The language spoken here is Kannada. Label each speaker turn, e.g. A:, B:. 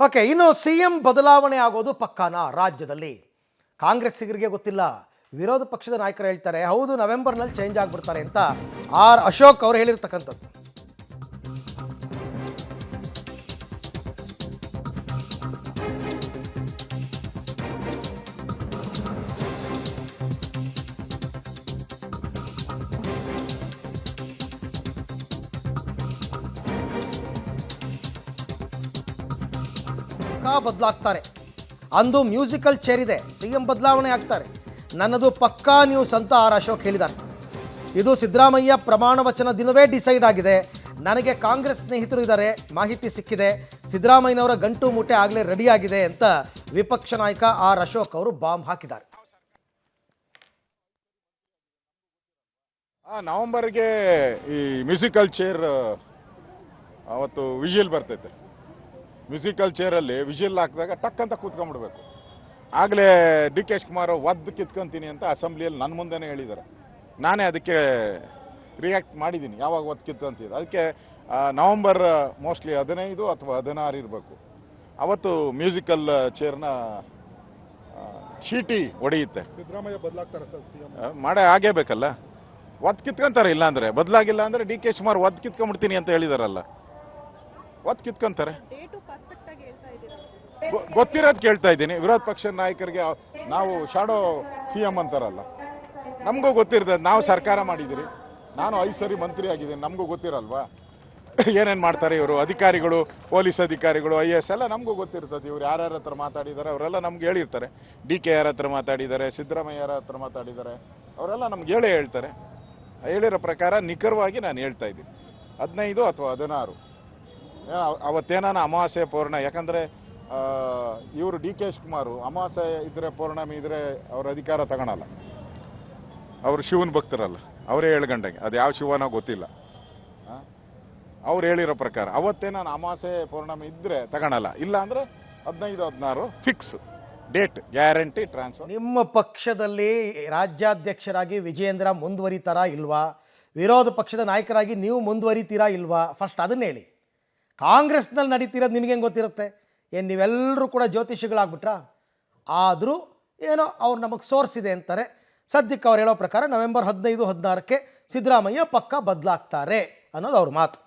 A: ಓಕೆ, ಇನ್ನು ಸಿಎಂ ಬದಲಾವಣೆ ಆಗೋದು ಪಕ್ಕಾನಾ ರಾಜ್ಯದಲ್ಲಿ? ಕಾಂಗ್ರೆಸ್ಸಿಗರಿಗೆ ಗೊತ್ತಿಲ್ಲ, ವಿರೋಧ ಪಕ್ಷದ ನಾಯಕರು ಹೇಳ್ತಾರೆ ಹೌದು ನವೆಂಬರ್ನಲ್ಲಿ ಚೇಂಜ್ ಆಗಿಬಿಡ್ತಾರೆ ಅಂತ. ಆರ್ ಅಶೋಕ್ ಅವರು ಹೇಳಿರ್ತಕ್ಕಂಥದ್ದು. ಬದಲಾಗ್ತಾರೆ ಅಂದು ಮ್ಯೂಸಿಕಲ್ ಚೇರ್ ಇದೆ, ಸಿಎಂ ಬದಲಾವಣೆ ಆಗ್ತಾರೆ, ನನ್ನದು ಪಕ್ಕಾ ನ್ಯೂಸ್ ಅಂತ ಆರ್ ಅಶೋಕ್ ಹೇಳಿದ್ದಾರೆ. ಇದು ಸಿದ್ದರಾಮಯ್ಯ ಪ್ರಮಾಣ ವಚನ ದಿನವೇ ಡಿಸೈಡ್ ಆಗಿದೆ. ನನಗೆ ಕಾಂಗ್ರೆಸ್ ಸ್ನೇಹಿತರು ಇದ್ದಾರೆ, ಮಾಹಿತಿ ಸಿಕ್ಕಿದೆ, ಸಿದ್ದರಾಮಯ್ಯನವರ ಗಂಟು ಮೂಟೆ ಆಗಲೇ ರೆಡಿ ಆಗಿದೆ ಅಂತ ವಿಪಕ್ಷ ನಾಯಕ ಆರ್ ಅಶೋಕ್ ಅವರು ಬಾಂಬ್ ಹಾಕಿದ್ದಾರೆ.
B: ನವೆಂಬರ್ಗೆ ಈ ಮ್ಯೂಸಿಕಲ್ ಚೇರ್ ಅವತ್ತು ವಿಜಿಲ್ ಬರ್ತೈತೆ. ಮ್ಯೂಸಿಕಲ್ ಚೇರಲ್ಲಿ ವಿಜಿಲ್ ಹಾಕಿದಾಗ ಟಕ್ ಅಂತ ಕೂತ್ಕೊಂಡ್ಬಿಡ್ಬೇಕು. ಆಗಲೇ ಡಿ ಕೆ ಶಿವಕುಮಾರ್ ಒದ್ದು ಕಿತ್ಕೊಂತೀನಿ ಅಂತ ಅಸೆಂಬ್ಲಿಯಲ್ಲಿ ನನ್ನ ಮುಂದೆನೇ ಹೇಳಿದ್ದಾರೆ. ನಾನೇ ಅದಕ್ಕೆ ರಿಯಾಕ್ಟ್ ಮಾಡಿದ್ದೀನಿ, ಯಾವಾಗ ಒದ್ದು ಕಿತ್ಕೊಂತಿದ್ದು. ಅದಕ್ಕೆ ನವೆಂಬರ್ ಮೋಸ್ಟ್ಲಿ 15 ಅಥವಾ 16 ಇರಬೇಕು. ಅವತ್ತು ಮ್ಯೂಸಿಕಲ್ ಚೇರ್ನ ಶೀಟಿ ಹೊಡೆಯುತ್ತೆ.
C: ಸಿದ್ದರಾಮಯ್ಯ ಬದಲಾಗ್ತಾರೆ ಸರ್ ಸಿಎಂ
B: ಮಾಡೇ ಆಗೇಬೇಕಲ್ಲ. ಒದ್ದು ಕಿತ್ಕೊಂತಾರೆ, ಇಲ್ಲ ಅಂದರೆ ಬದಲಾಗಿಲ್ಲ ಅಂದರೆ ಡಿ ಕೆ ಶಿವಕುಮಾರ್ ಒದ್ದು ಕಿತ್ಕೊಂಡ್ಬಿಡ್ತೀನಿ ಅಂತ ಹೇಳಿದಾರಲ್ಲ, ಒತ್ತು ಕಿತ್ಕೊಂತಾರೆ. ಗೊತ್ತಿರೋದು ಕೇಳ್ತಾ ಇದ್ದೀನಿ. ವಿರೋಧ ಪಕ್ಷದ ನಾಯಕರಿಗೆ ನಾವು ಶಾಡೋ ಸಿಎಂ ಅಂತಾರಲ್ಲ, ನಮಗೂ ಗೊತ್ತಿರ್ತದೆ. ನಾವು ಸರ್ಕಾರ ಮಾಡಿದಿರಿ, ನಾನು 5 ಸರಿ ಮಂತ್ರಿ ಆಗಿದ್ದೀನಿ, ನಮಗೂ ಗೊತ್ತಿರಲ್ವಾ ಏನೇನು ಮಾಡ್ತಾರೆ ಇವರು? ಅಧಿಕಾರಿಗಳು, ಪೊಲೀಸ್ ಅಧಿಕಾರಿಗಳು, IAS ಎಲ್ಲ ನಮಗೂ ಗೊತ್ತಿರ್ತದೆ. ಇವ್ರು ಯಾರ್ಯಾರ ಹತ್ರ ಮಾತಾಡಿದ್ದಾರೆ ಅವರೆಲ್ಲ ನಮ್ಗೆ ಹೇಳಿರ್ತಾರೆ. DK ಯಾರ ಹತ್ರ ಮಾತಾಡಿದ್ದಾರೆ, ಸಿದ್ದರಾಮಯ್ಯ ಯಾರ ಹತ್ರ ಮಾತಾಡಿದ್ದಾರೆ, ಅವರೆಲ್ಲ ನಮ್ಗೆ ಹೇಳ್ತಾರೆ. ಹೇಳಿರೋ ಪ್ರಕಾರ ನಿಖರವಾಗಿ ನಾನು ಹೇಳ್ತಾ ಇದ್ದೀನಿ. 15 ಅಥವಾ 16 ಅವತ್ತೇನಾನ ಅಮಾವಾಸ್ಯೆ ಪೌರ್ಣ. ಯಾಕಂದರೆ ಇವರು ಡಿ ಕೆ ಶಿವಕುಮಾರ್ ಅಮಾವಾಸ್ಯೆ ಇದ್ರೆ ಪೌರ್ಣಮಿ ಇದ್ರೆ ಅವ್ರ ಅಧಿಕಾರ ತಗೊಳಲ್ಲ. ಅವರು ಶಿವನ ಭಕ್ತರಲ್ಲ, ಅವರೇ ಹೇಳ್ಗಂಡಂಗೆ. ಅದು ಯಾವ ಶಿವನೋ ಗೊತ್ತಿಲ್ಲ. ಅವ್ರು ಹೇಳಿರೋ ಪ್ರಕಾರ ಅವತ್ತೇ ನಾನು ಅಮಾವಾಸ್ಯೆ ಪೌರ್ಣಮಿ ಇದ್ರೆ ತಗೊಳಲ್ಲ, ಇಲ್ಲ ಅಂದರೆ 15, 16 ಫಿಕ್ಸ್ ಡೇಟ್, ಗ್ಯಾರಂಟಿ ಟ್ರಾನ್ಸ್ಫರ್.
A: ನಿಮ್ಮ ಪಕ್ಷದಲ್ಲಿ ರಾಜ್ಯಾಧ್ಯಕ್ಷರಾಗಿ ವಿಜಯೇಂದ್ರ ಮುಂದುವರಿತಾರಾ ಇಲ್ವಾ? ವಿರೋಧ ಪಕ್ಷದ ನಾಯಕರಾಗಿ ನೀವು ಮುಂದುವರಿತೀರಾ ಇಲ್ವಾ? ಫಸ್ಟ್ ಅದನ್ನ ಹೇಳಿ. ಕಾಂಗ್ರೆಸ್ನಲ್ಲಿ ನಡೀತಿರೋದು ನಿಮಗೆ ಹೆಂಗೆ ಗೊತ್ತಿರುತ್ತೆ? ಏನು ನೀವೆಲ್ಲರೂ ಕೂಡ ಜ್ಯೋತಿಷಿಗಳಾಗ್ಬಿಟ್ರಾ? ಆದರೂ ಏನೋ ಅವ್ರು ನಮಗೆ ಸೋರ್ಸ್ ಇದೆ ಅಂತಾರೆ. ಸದ್ಯಕ್ಕೆ ಅವ್ರು ಹೇಳೋ ಪ್ರಕಾರ ನವೆಂಬರ್ 15, 16ಕ್ಕೆ ಸಿದ್ದರಾಮಯ್ಯ ಪಕ್ಕ ಬದಲಾಗ್ತಾರೆ ಅನ್ನೋದು ಅವ್ರ ಮಾತು.